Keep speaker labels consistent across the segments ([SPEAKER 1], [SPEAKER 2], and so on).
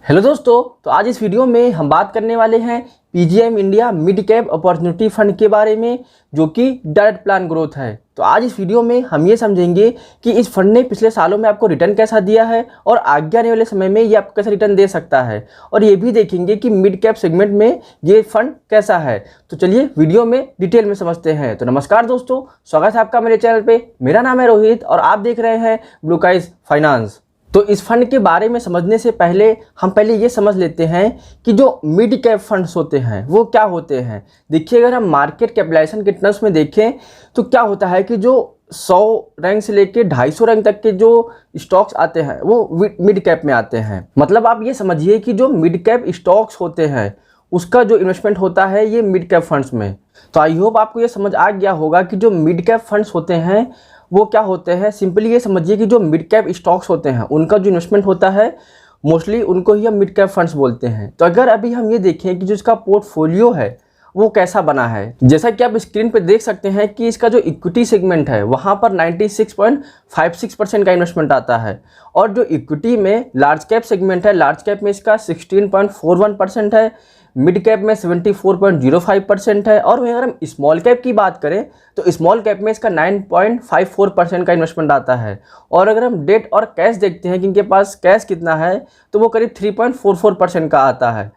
[SPEAKER 1] Hello दोस्तों, तो आज इस वीडियो में हम बात करने वाले हैं PGM India mid cap opportunity fund के बारे में, जो कि डायरेक्ट प्लान ग्रोथ है। तो आज इस वीडियो में हम ये समझेंगे कि इस फंड ने पिछले सालों में आपको रिटर्न कैसा दिया है और आगे आने वाले समय में ये आपको कैसा रिटर्न दे सकता है, और ये भी देखेंगे कि मिड कैप सेगमेंट में ये फंड कैसा है। तो चलिए वीडियो में डिटेल में समझते हैं। तो नमस्कार दोस्तों, स्वागत है आपका मेरे चैनल पे। मेरा नाम है रोहित और आप देख रहे हैं ब्लू स्काइज फाइनेंस। तो इस फंड के बारे में समझने से पहले हम ये समझ लेते हैं कि जो मिड कैप फंड्स होते हैं वो क्या होते हैं। देखिए, अगर हम मार्केट कैपिटलाइजेशन के टर्म्स में देखें तो क्या होता है कि जो 100 रैंक से लेके 250 रैंक तक के जो स्टॉक्स आते हैं वो मिड कैप में आते हैं। मतलब आप ये समझिए कि जो मिड कैप स्टॉक्स होते हैं उसका जो इन्वेस्टमेंट होता है ये मिड कैप फंड्स में। तो आई होप आपको ये समझ आ गया होगा कि जो मिड कैप फंड्स होते हैं वो क्या होते हैं। सिंपली ये समझिए कि जो मिड कैप स्टॉक्स होते हैं उनका जो इन्वेस्टमेंट होता है मोस्टली उनको ही हम मिड कैप फंड्स बोलते हैं। तो अगर अभी हम ये देखें कि जो इसका पोर्टफोलियो है वो कैसा बना है, जैसा कि आप स्क्रीन पे देख सकते हैं कि इसका जो इक्विटी सेगमेंट है वहाँ पर 96.56% का इन्वेस्टमेंट आता है, और जो इक्विटी में लार्ज कैप सेगमेंट है, लार्ज कैप में इसका 16.41% है, मिड कैप में 74.05% है, और वहीं अगर हम स्मॉल कैप की बात करें तो स्मॉल कैप में इसका 9.54% का इन्वेस्टमेंट आता है। और अगर हम डेट और कैश देखते हैं कि इनके पास कैश कितना है तो वो करीब 3.44% का आता है।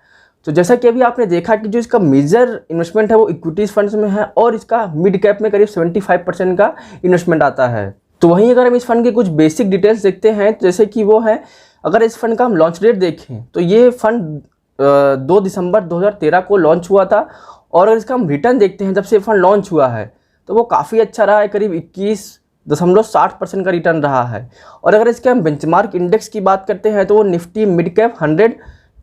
[SPEAKER 1] तो जैसा कि अभी आपने देखा कि जो इसका मेजर इन्वेस्टमेंट है वो इक्विटीज फंड्स में है, और इसका मिड कैप में करीब 75% का इन्वेस्टमेंट आता है। तो वहीं अगर हम इस फंड की कुछ बेसिक डिटेल्स देखते हैं, जैसे कि वो है, अगर इस फंड का हम लॉन्च डेट देखें तो ये फंड 2 दिसंबर 2013 को लॉन्च हुआ था, और अगर इसका हम रिटर्न देखते हैं जब से फंड लॉन्च हुआ है तो वो काफ़ी अच्छा रहा है, करीब 21.60% का रिटर्न रहा है। और अगर इसके हम बेंचमार्क इंडेक्स की बात करते हैं तो वो निफ्टी मिड कैप 100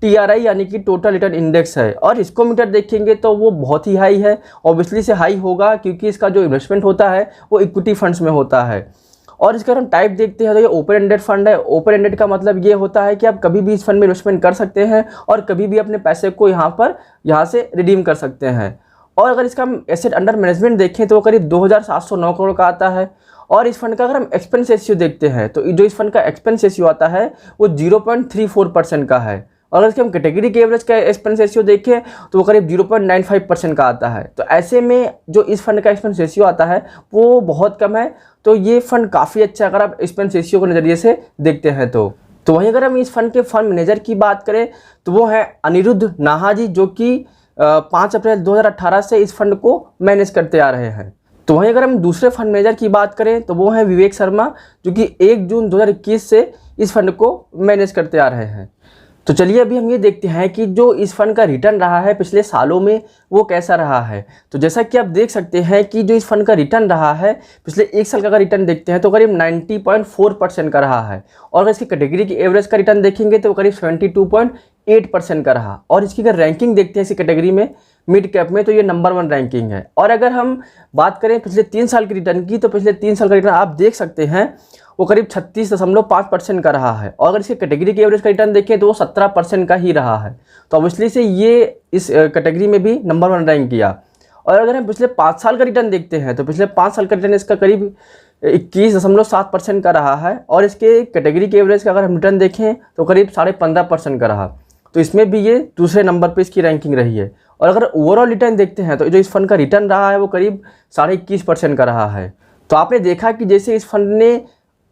[SPEAKER 1] TRI यानी कि टोटल रिटर्न इंडेक्स है, और इसको मीटर देखेंगे तो वो बहुत ही हाई है। ऑब्वियसली से हाई होगा क्योंकि इसका जो इन्वेस्टमेंट होता है वो इक्विटी फंड्स में होता है। और इसका हम टाइप देखते हैं तो ये ओपन एंडेड फंड है। ओपन एंडेड का मतलब ये होता है कि आप कभी भी इस फंड में इन्वेस्टमेंट कर सकते हैं और कभी भी अपने पैसे को यहाँ से रिडीम कर सकते हैं। और अगर इसका हम एसेट अंडर मैनेजमेंट देखें तो वो करीब 2709 करोड़ का आता है। और इस फंड का अगर हम एक्सपेंस रेशियो देखते हैं तो जो इस फंड का एक्सपेंस रेशियो आता है वो 0.34% का है। और अगर इसके हम कैटेगरी के एवरेज का एक्सपेंस रेशियो देखें तो वो करीब 0.95% का आता है। तो ऐसे में जो इस फंड का एक्सपेंस रेशियो आता है वो बहुत कम है। तो ये फंड काफ़ी अच्छा अगर आप एक्सपेंस रेशियो के नज़रिए से देखते हैं तो वहीं अगर हम इस फंड के फंड मैनेजर की बात करें तो वो है अनिरुद्ध नाहा जी, जो कि 5 अप्रैल 2018 से इस फंड को मैनेज करते आ रहे हैं। तो वहीं अगर हम दूसरे फंड मैनेजर की बात करें तो वो है विवेक शर्मा, जो कि 1 जून 2021 से इस फंड को मैनेज करते आ रहे हैं। तो चलिए अभी हम ये देखते हैं कि जो इस फंड का रिटर्न रहा है पिछले सालों में वो कैसा रहा है। तो जैसा कि आप देख सकते हैं कि जो इस फंड का रिटर्न रहा है पिछले 1 साल का रिटर्न देखते हैं तो करीब 90.4% का रहा है। और अगर इसकी कैटेगरी की एवरेज का रिटर्न देखेंगे तो करीब 72.8% का रहा। और इसकी अगर रैंकिंग देखते हैं इसी कैटेगरी में मिड कैप में तो ये नंबर 1 रैंकिंग है। और अगर हम बात करें पिछले 3 साल के रिटर्न की तो पिछले 3 साल का रिटर्न आप देख सकते हैं वो करीब 36.5% का रहा है। और अगर इसके कैटेगरी के एवरेज का रिटर्न देखें तो वो 17% का ही रहा है। तो ऑब्वियसली से ये इस कैटेगरी में भी नंबर 1 रैंक किया। और अगर हम पिछले 5 साल का रिटर्न देखते हैं तो पिछले 5 साल का रिटर्न इसका करीब 21.7% का रहा है। और इसके कैटेगरी के एवरेज का अगर हम रिटर्न देखें तो करीब 15.5% का रहा। तो इसमें भी ये दूसरे नंबर पर इसकी रैंकिंग रही है। और अगर ओवरऑल रिटर्न देखते हैं तो जो इस फंड का रिटर्न रहा है वो करीब 21.5% का रहा है। तो आपने देखा कि जैसे इस फंड ने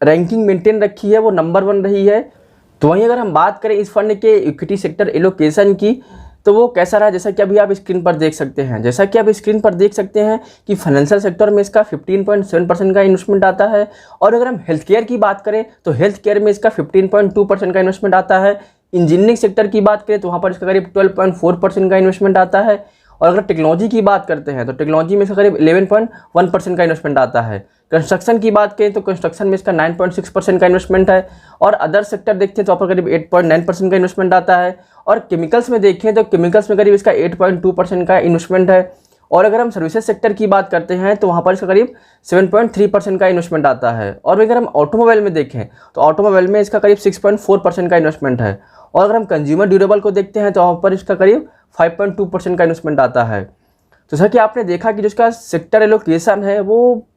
[SPEAKER 1] रैंकिंग मेंटेन रखी है वो नंबर 1 रही है। तो वहीं अगर हम बात करें इस फंड के इक्विटी सेक्टर एलोकेशन की तो वो कैसा रहा, जैसा कि अभी आप स्क्रीन पर देख सकते हैं। जैसा कि आप स्क्रीन पर देख सकते हैं कि फाइनेंशियल सेक्टर में इसका 15.7% का इन्वेस्टमेंट आता है। और अगर हम हेल्थ केयर की बात करें तो हेल्थ केयर में इसका 15.2% का इन्वेस्टमेंट आता है। इंजीनियरिंग सेक्टर की बात करें तो वहाँ पर इसका करीब 12.4% का इन्वेस्टमेंट आता है। और अगर टेक्नोलॉजी की बात करते हैं तो टेक्नोलॉजी में इसका करीब 11.1% का इन्वेस्टमेंट आता है। कंस्ट्रक्शन की बात करें तो कंस्ट्रक्शन में इसका 9.6% का इन्वेस्टमेंट है। और अदर सेक्टर देखते हैं तो वहाँ पर करीब 8.9% का इन्वेस्टमेंट आता है। और केमिकल्स में देखें तो केमिकल्स में करीब इसका 8.2% का इन्वेस्टमेंट है। और अगर हम सर्विसेज सेक्टर की बात करते हैं तो वहाँ पर इसका करीब 7.3% का इन्वेस्टमेंट आता है। और अगर हम ऑटोमोबाइल में देखें तो ऑटोमोबाइल में इसका करीब 6.4% का इन्वेस्टमेंट है। और अगर हम कंज्यूमर ड्यूरेबल को देखते हैं तो वहाँ पर इसका करीब 5.2% का इन्वेस्टमेंट आता है। तो जैसा कि आपने देखा कि जो इसका सेक्टर एलोकेशन है वो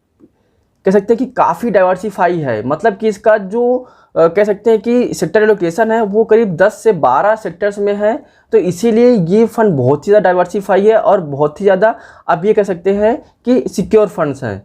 [SPEAKER 1] कह सकते हैं कि काफ़ी डाइवर्सिफाई है। मतलब कि इसका जो कह सकते हैं कि सेक्टर एलोकेशन है वो करीब 10 से 12 सेक्टर्स में है। तो इसीलिए ये फंड बहुत ही ज़्यादा डाइवर्सिफाई है और बहुत ही ज़्यादा आप ये कह सकते हैं कि सिक्योर फंड्स हैं।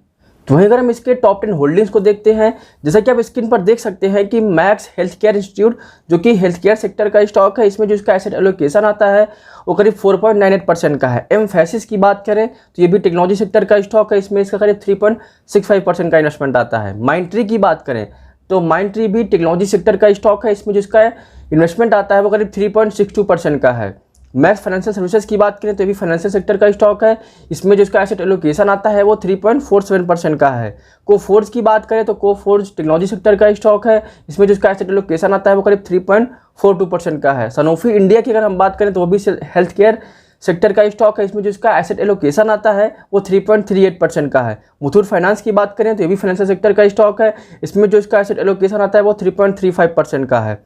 [SPEAKER 1] तो वहीं अगर हम इसके टॉप 10 होल्डिंग्स को देखते हैं, जैसा कि आप स्क्रीन पर देख सकते हैं कि मैक्स हेल्थ केयर इंस्टीट्यूट जो कि हेल्थ केयर सेक्टर का स्टॉक है, इसमें जो इसका एसेट एलोकेशन आता है वो करीब 4.98% का है। एमफैसिस की बात करें तो ये भी टेक्नोलॉजी सेक्टर का स्टॉक है, इसमें इसका करीब 3.65% का इन्वेस्टमेंट आता है। माइंडट्री की बात करें तो माइंडट्री भी टेक्नोलॉजी सेक्टर का स्टॉक है, इसमें जो इसका इन्वेस्टमेंट आता है वो करीब 3.62% का है। मैक्स फाइनेंशियल सर्विसेज की बात करें तो ये भी फाइनेंशियल सेक्टर का स्टॉक है, इसमें जो इसका एसेट एलोकेशन आता है वो 3.47% का है। कोफोर्ज की बात करें तो कोफोर्ज टेक्नोलॉजी सेक्टर का स्टॉक है, इसमें जो इसका एसेट एलोकेशन आता है वो करीब 3.42% का है। सनोफी इंडिया की अगर हम बात करें तो वो भी हेल्थ केयर सेक्टर का स्टॉक है, इसमें जो इसका एसेट एलोकेशन आता है वो 3.38% का है। मुथूट फाइनेंस की बात करें तो ये भी फाइनेंशियल सेक्टर का स्टॉक है, इसमें जो इसका एसेट एलोकेशन आता है वो 3.35% का है।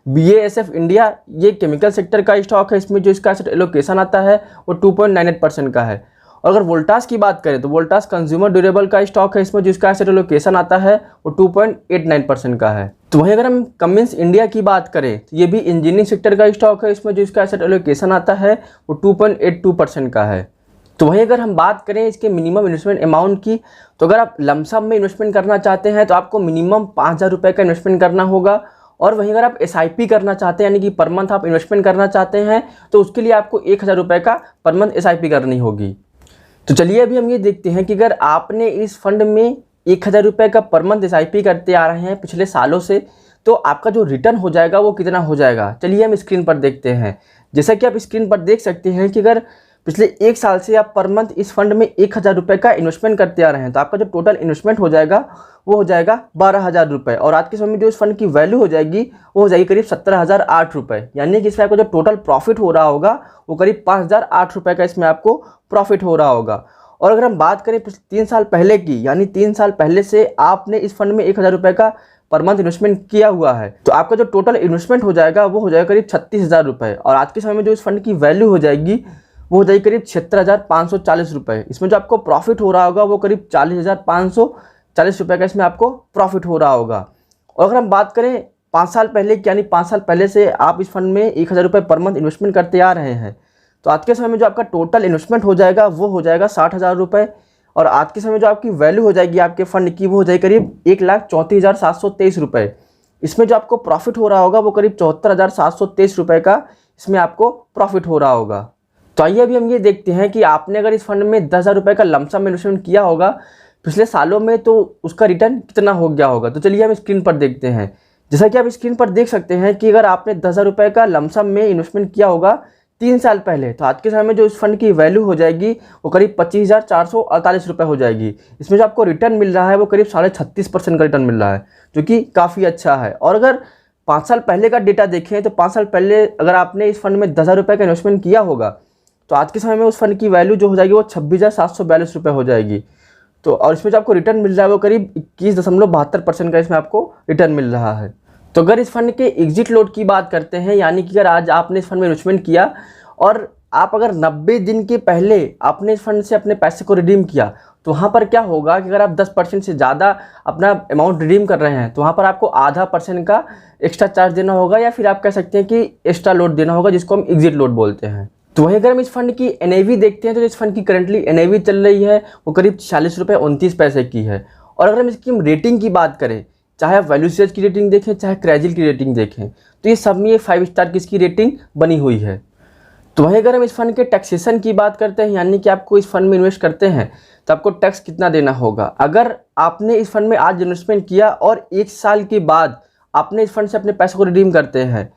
[SPEAKER 1] BASF इंडिया ये केमिकल सेक्टर का स्टॉक है, इसमें जो इसका एसेट एलोकेशन आता है वो 2.98% का है। और अगर वोल्टास की बात करें तो वोल्टास कंज्यूमर ड्यूरेबल का स्टॉक है, इसमें जो इसका एसेट एलोकेशन आता है वो 2.89% का है। तो वहीं अगर हम कमिंस इंडिया की बात करें तो ये भी इंजीनियरिंग सेक्टर का स्टॉक है, इसमें जो इसका एसेट एलोकेशन आता है वो 2.82% का है। तो वहीं अगर हम बात करें इसके मिनिमम इन्वेस्टमेंट अमाउंट की, तो अगर आप लमसम में इन्वेस्टमेंट करना चाहते हैं तो आपको मिनिमम 5,000 रुपये का इन्वेस्टमेंट करना होगा। और वहीं अगर आप SIP करना चाहते हैं यानी कि पर मंथ आप इन्वेस्टमेंट करना चाहते हैं तो उसके लिए आपको 1,000 रुपये का पर मंथ SIP करनी होगी। तो चलिए अभी हम ये देखते हैं कि अगर आपने इस फंड में 1,000 रुपये का पर मंथ SIP करते आ रहे हैं पिछले सालों से, तो आपका जो रिटर्न हो जाएगा वो कितना हो जाएगा, चलिए हम स्क्रीन पर देखते हैं। जैसा कि आप स्क्रीन पर देख सकते हैं कि अगर पिछले 1 साल से आप पर मंथ इस फंड में 1,000 रुपये का इन्वेस्टमेंट करते आ रहे हैं तो आपका जो टोटल इन्वेस्टमेंट हो जाएगा वो हो जाएगा 12,000 रुपये। और आज के समय में जो इस फंड की वैल्यू हो जाएगी वो हो जाएगी करीब 17,008 रुपये। यानी कि इसमें आपको जो टोटल प्रॉफिट हो रहा होगा वो करीब 5,008 रुपये का इसमें आपको प्रॉफिट हो रहा होगा। और अगर हम बात करें 3 साल पहले की, यानी 3 साल पहले से आपने इस फंड में 1,000 रुपये का पर मंथ इन्वेस्टमेंट किया हुआ है तो आपका जो टोटल इन्वेस्टमेंट हो जाएगा वो हो जाएगा करीब 36,000 रुपये। और आज के समय में जो इस फंड की वैल्यू हो जाएगी वो हो जाएगी करीब 76,540 रुपये। इसमें जो आपको प्रॉफिट हो रहा होगा वो करीब 40,540 रुपये का इसमें आपको प्रॉफिट हो रहा होगा। और अगर हम बात करें 5 साल पहले की, यानी 5 साल पहले से आप इस फंड में 1,000 रुपये पर मंथ इन्वेस्टमेंट करते आ रहे हैं तो आज के समय में जो आपका टोटल इन्वेस्टमेंट हो जाएगा वो हो जाएगा 60,000 रुपये। और आज के समय में जो आपकी वैल्यू हो जाएगी आपके फंड की वो हो जाएगी करीब 1,34,723 रुपये। इसमें जो आपको प्रॉफिट हो रहा होगा वो करीब 74,723 रुपये का इसमें आपको प्रॉफिट हो रहा होगा। तो आइए अभी हम ये देखते हैं कि आपने अगर इस फंड में 10,000 रुपये का लमसम में इन्वेस्टमेंट किया होगा पिछले सालों में तो उसका रिटर्न कितना हो गया होगा। तो चलिए हम स्क्रीन पर देखते हैं। जैसा कि आप स्क्रीन पर देख सकते हैं कि अगर आपने 10,000 रुपये का लमसम में इन्वेस्टमेंट किया होगा 3 साल पहले तो आज के समय में जो इस फंड की वैल्यू हो जाएगी वो करीब 25,448 रुपये हो जाएगी। इसमें जो आपको रिटर्न मिल रहा है वो करीब 36.5% का रिटर्न मिल रहा है जो कि काफ़ी अच्छा है। और अगर 5 साल पहले का डेटा देखें तो 5 साल पहले अगर आपने इस फंड में 10,000 रुपये का इन्वेस्टमेंट किया होगा तो आज के समय में उस फंड की वैल्यू जो हो जाएगी वो 26,742 रुपये हो जाएगी। तो और इसमें जो आपको रिटर्न मिल रहा है वो करीब 21.72% का इसमें आपको रिटर्न मिल रहा है। तो अगर इस फंड के एग्जिट लोड की बात करते हैं, यानी कि अगर आज आपने इस फंड में इन्वेस्टमेंट किया और आप अगर 90 दिन के पहले आपने इस फंड से अपने पैसे को रिडीम किया तो वहाँ पर क्या होगा कि अगर आप 10% से ज़्यादा अपना अमाउंट रिडीम कर रहे हैं तो वहाँ पर आपको आधा % का एक्स्ट्रा चार्ज देना होगा, या फिर आप कह सकते हैं कि एक्स्ट्रा लोड देना होगा जिसको हम एग्जिट लोड बोलते हैं। तो वहीं अगर हम इस फंड की NAV देखते हैं तो इस फंड की करंटली NAV चल रही है वो करीब 46 रुपये 29 पैसे की है। और अगर हम इसकी रेटिंग की बात करें, चाहे आप वैल्यू सर्च की रेटिंग देखें चाहे क्रेजिल की रेटिंग देखें, तो ये सब में ये 5 स्टार की इसकी रेटिंग बनी हुई है। तो वहीं अगर हम इस फंड के टैक्सेशन की बात करते हैं, यानी कि आपको इस फंड में इन्वेस्ट करते हैं तो आपको टैक्स कितना देना होगा। अगर आपने इस फंड में आज इन्वेस्टमेंट किया और 1 साल के बाद आपने इस फंड से अपने पैसे को रिडीम करते हैं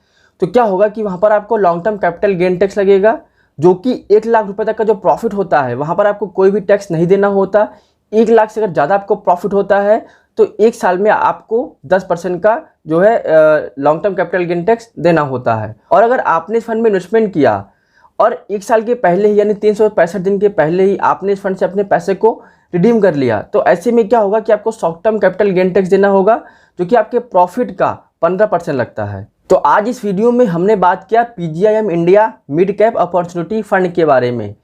[SPEAKER 1] तो क्या होगा कि वहाँ पर आपको long term capital gain tax लगेगा, जो कि 1 लाख रुपए तक का जो प्रॉफिट होता है वहाँ पर आपको कोई भी टैक्स नहीं देना होता। 1 लाख से अगर ज़्यादा आपको प्रॉफिट होता है तो 1 साल में आपको 10% का जो है long term capital gain tax देना होता है। और अगर आपने इस फंड में इन्वेस्टमेंट किया और 1 साल के पहले ही यानी 365 दिन के पहले ही आपने इस फंड से अपने पैसे को रिडीम कर लिया तो ऐसे में क्या होगा कि आपको short term capital gain tax देना होगा, जो कि आपके प्रॉफिट का 15% लगता है। तो आज इस वीडियो में हमने बात किया PGIM India mid cap opportunity fund के बारे में।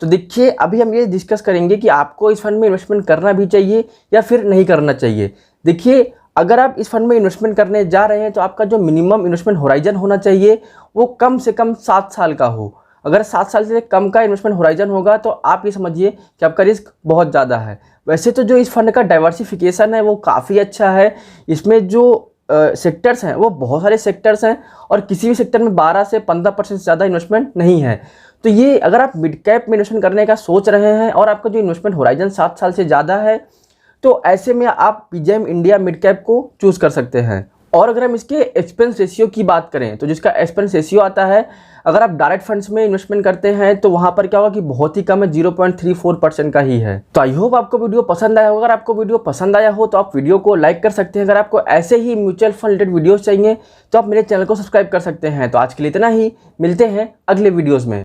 [SPEAKER 1] तो देखिए अभी हम ये डिस्कस करेंगे कि आपको इस फंड में इन्वेस्टमेंट करना भी चाहिए या फिर नहीं करना चाहिए। देखिए अगर आप इस फंड में इन्वेस्टमेंट करने जा रहे हैं तो आपका जो मिनिमम इन्वेस्टमेंट होराइजन होना चाहिए वो कम से कम 7 साल का हो। अगर 7 साल से कम का इन्वेस्टमेंट होराइजन होगा तो आप ये समझिए कि आपका रिस्क बहुत ज़्यादा है। वैसे तो जो इस फंड का डाइवर्सिफिकेशन है वो काफ़ी अच्छा है। इसमें जो सेक्टर्स हैं वो बहुत सारे सेक्टर्स हैं और किसी भी सेक्टर में 12 से 15% से ज़्यादा इन्वेस्टमेंट नहीं है। तो ये अगर आप मिड कैप में इन्वेस्टमेंट करने का सोच रहे हैं और आपका जो इन्वेस्टमेंट होराइजन 7 साल से ज़्यादा है तो ऐसे में आप पीजीएम इंडिया मिड कैप को चूज़ कर सकते हैं। और अगर हम इसके एक्सपेंस रेशियो की बात करें तो जिसका एक्सपेंस रेशियो आता है, अगर आप डायरेक्ट फंड्स में इन्वेस्टमेंट करते हैं तो वहाँ पर क्या होगा कि बहुत ही कम है, 0.34% का ही है। तो आई होप आपको वीडियो पसंद आया होगा। अगर आपको वीडियो पसंद आया हो तो आप वीडियो को लाइक कर सकते हैं। अगर आपको ऐसे ही म्यूचुअल फंड रिलेटेड वीडियोज़ चाहिए तो आप मेरे चैनल को सब्सक्राइब कर सकते हैं। तो आज के लिए इतना ही, मिलते हैं अगले वीडियोज़ में।